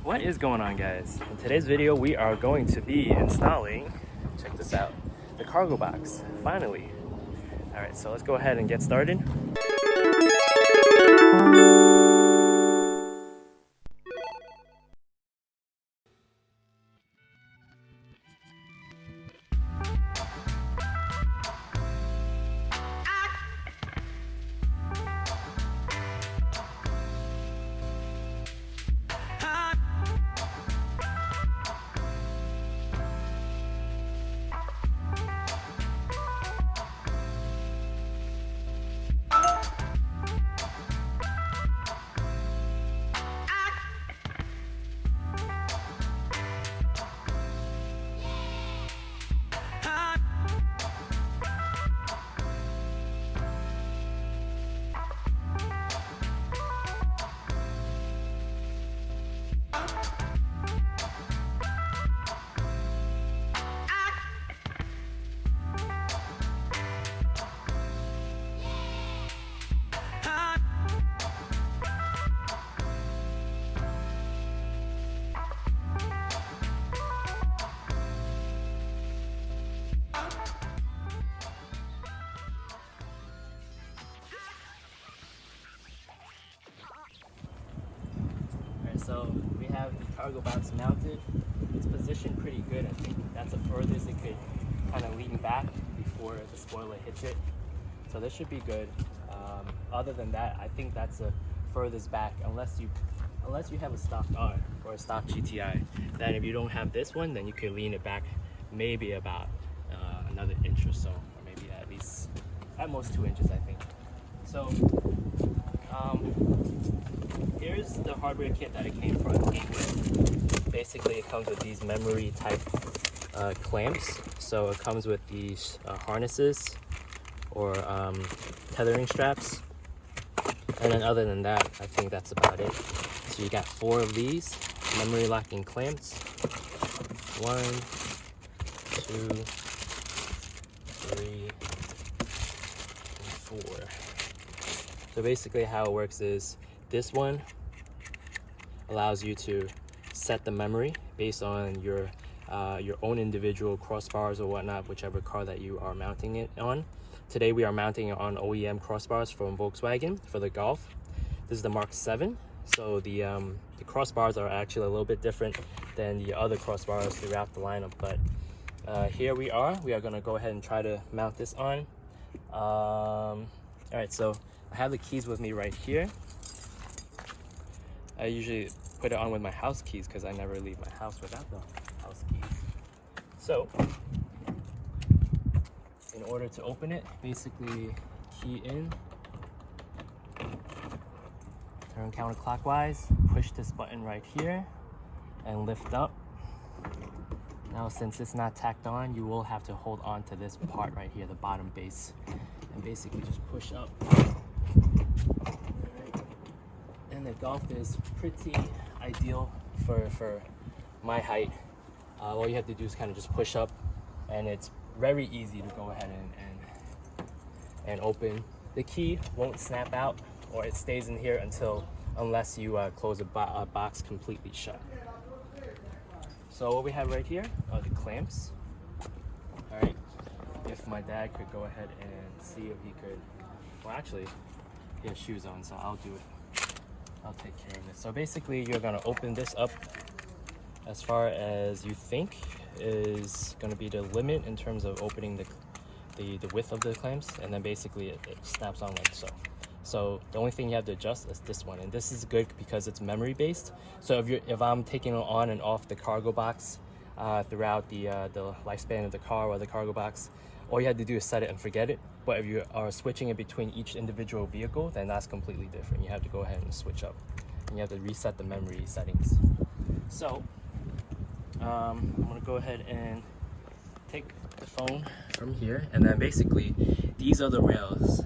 What is going on, guys? In today's video we are going to be installing, check this out, the cargo box, finally. Alright, so let's go ahead and get started. So we have the cargo box mounted. It's positioned pretty good. I think that's the furthest it could kind of lean back before the spoiler hits it. So this should be good. Other than that, I think that's the furthest back, unless you have a stock R or a stock GTI. Then if you don't have this one, then you could lean it back maybe about another inch or so, or maybe at most 2 inches, I think. So here's the hardware kit that it came with. Basically, it comes with these memory type clamps. So it comes with these harnesses or tethering straps. And then other than that, I think that's about it. So you got 4 of these memory locking clamps. 1, 2, 3, and 4. So basically how it works is this one allows you to set the memory based on your own individual crossbars or whatnot, whichever car that you are mounting it on. Today we are mounting it on OEM crossbars from Volkswagen for the Golf. This is the Mark 7. So the crossbars are actually a little bit different than the other crossbars throughout the lineup. But here we are going to go ahead and try to mount this on. All right, so I have the keys with me right here. I usually put it on with my house keys because I never leave my house without the house keys. So, in order to open it, basically key in, turn counterclockwise, push this button right here, and lift up. Now, since it's not tacked on, you will have to hold on to this part right here, the bottom base, and basically just push up. And the Golf is pretty ideal for my height. All you have to do is kind of just push up, and it's very easy to go ahead and open. The key won't snap out, or it stays in here unless you close a box completely shut. So what we have right here are the clamps. All right, if my dad could go ahead and see if he could, well, actually he has shoes on, so I'll do it. I'll take care of it. So basically you're gonna open this up as far as you think is gonna be the limit in terms of opening the width of the clamps, and then basically it snaps on like so. So the only thing you have to adjust is this one, and this is good because it's memory based. So if I'm taking it on and off the cargo box throughout the lifespan of the car or the cargo box, all you have to do is set it and forget it. But if you are switching it between each individual vehicle, then that's completely different. You have to go ahead and switch up, and you have to reset the memory settings. So I'm gonna go ahead and take the phone from here, and then basically these are the rails.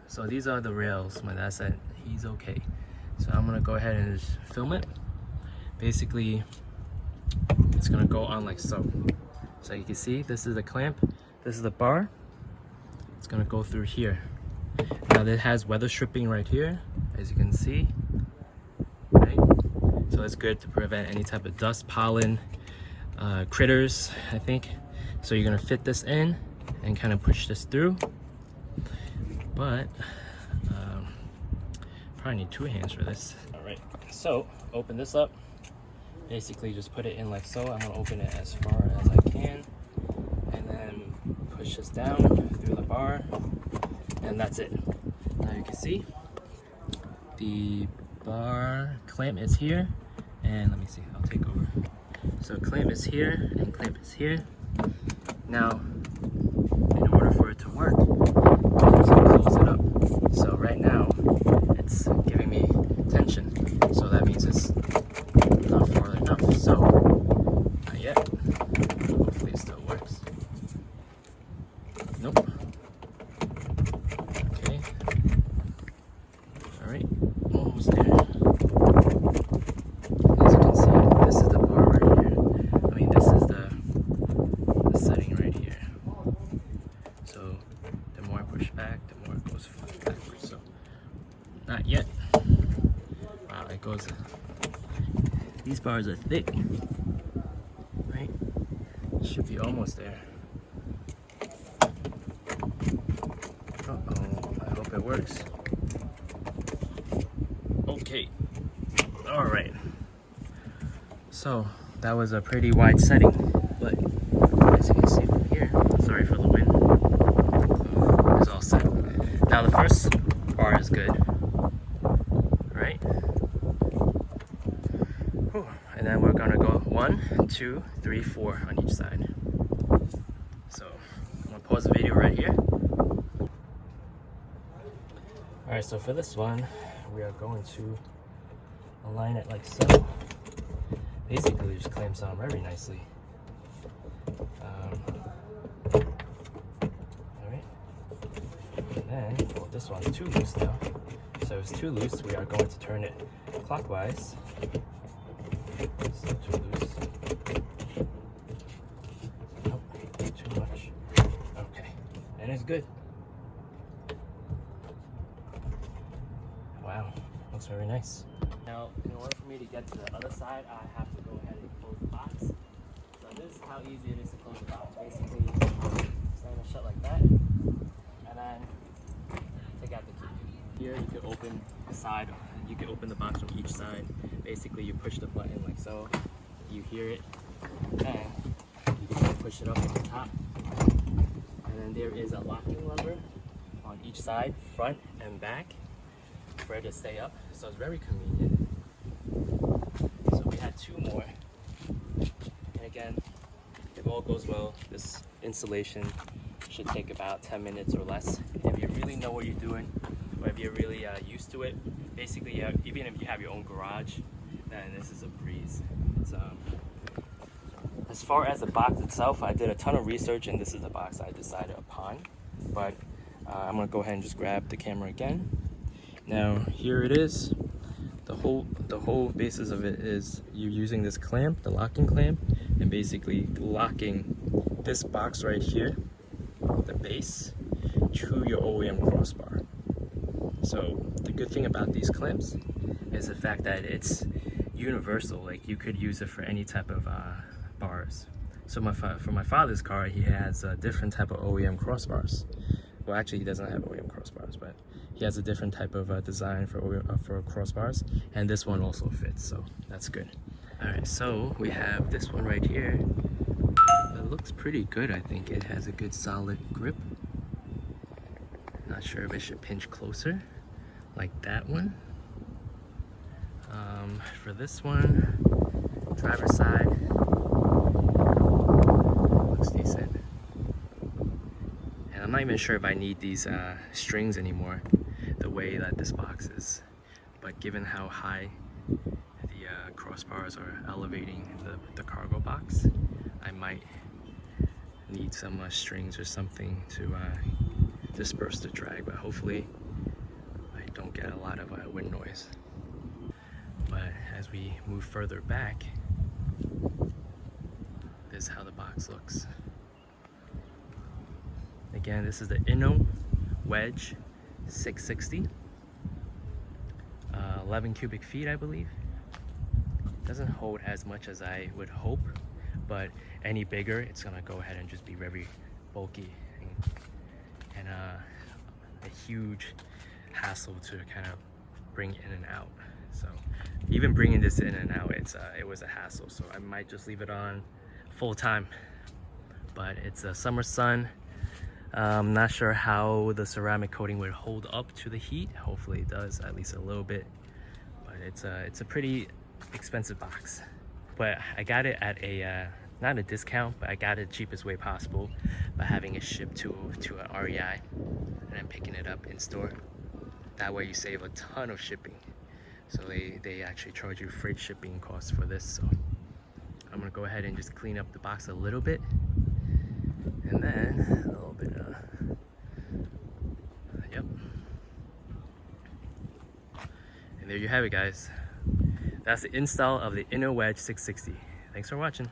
So these are the rails. My dad said he's okay. So I'm gonna go ahead and just film it. Basically, it's gonna go on like so. So you can see, this is the clamp, this is the bar. It's gonna go through here. Now it has weather stripping right here, as you can see. right? So it's good to prevent any type of dust, pollen, critters, I think. So you're gonna fit this in and kind of push this through. But probably need 2 hands for this. All right, so open this up. Basically just put it in like so. I'm gonna open it as far as I can and then push this down through the bar, and that's it. Now you can see the bar clamp is here, and let me see, I'll take over. So clamp is here and clamp is here. Now in order for it to work, I'm just gonna close it up. So right now it's giving me tension, so that means it's not far enough. So not yet. Hopefully it still works. Nope. Okay. All right, almost there. As you can see, this is the bar right here. I mean, this is the setting right here. So the more I push back, the more it goes backwards. So not yet. Wow, it goes. These bars are thick, right? Should be almost there. Uh-oh, I hope it works. Okay, all right. So that was a pretty wide setting, but as you can see from here, sorry for the wind, it's all set. Now the first bar is good, right? Whew. And then we're gonna go 1, 2, 3, 4 on each side. So I'm gonna pause the video right here. All right, so for this one, we are going to align it like so. Basically, it just clamps on very nicely. All right, and then, well, this one's too loose now. So if it's too loose, we are going to turn it clockwise. Still too loose. Nope, too much. Okay, and it's good. Wow, looks very nice. Now, in order for me to get to the other side, I have to go ahead and close the box. So this is how easy it is to close the box. Basically, stand it shut like that, and then take out the key. Here, you can open the side. You can open the box from each side. Basically, you push the button like so. You hear it, and you can push it up to the top. And then there is a locking lever on each side, front and back, for it to stay up. So it's very convenient. So we had 2 more. And again, if all goes well, this installation should take about 10 minutes or less. If you really know what you're doing, or if you're really used to it, basically, even if you have your own garage, then this is a breeze. It's, as far as the box itself, I did a ton of research, and this is the box I decided upon. But I'm gonna go ahead and just grab the camera again. Now here it is. The whole basis of it is you using this clamp, the locking clamp, and basically locking this box right here, the base, to your OEM crossbar. So the good thing about these clamps is the fact that it's universal. Like, you could use it for any type of bars. So for my father's car, he has a different type of OEM crossbars. Well, actually, he doesn't have OEM crossbars, but he has a different type of design for crossbars, and this one also fits, so that's good. All right, so we have this one right here. It looks pretty good, I think. It has a good solid grip. Not sure if it should pinch closer, like that one. For this one, driver's side, looks decent. And I'm not even sure if I need these strings anymore, the way that this box is. But given how high the crossbars are elevating the cargo box, I might need some strings or something to disperse the drag, but hopefully I don't get a lot of wind noise. But as we move further back, this is how the box looks. Again, this is the Inno Wedge 660. 11 cubic feet, I believe. Doesn't hold as much as I would hope, but any bigger, it's gonna go ahead and just be very bulky and a huge hassle to kind of bring in and out. So even bringing this in and out, it was a hassle. So I might just leave it on full time. But it's a summer sun. I'm not sure how the ceramic coating would hold up to the heat. Hopefully it does, at least a little bit. But it's a pretty expensive box. But I got it at a not a discount, but I got it the cheapest way possible by having it shipped to an REI and then picking it up in store. That way you save a ton of shipping. So they actually charge you freight shipping costs for this. So I'm gonna go ahead and just clean up the box a little bit, and then a little bit of, yep. And there you have it, guys. That's the install of the Inno Wedge 660. Thanks for watching.